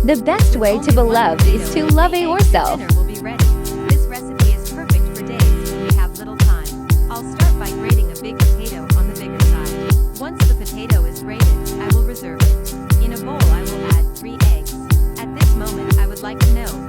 The best way to be loved is to love yourself. Dinner will be ready. This recipe is perfect for days when we have little time. I'll start by grating a big potato on the bigger side. Once the potato is grated, I will reserve it. In a bowl I will add 3 eggs. At this moment I would like to know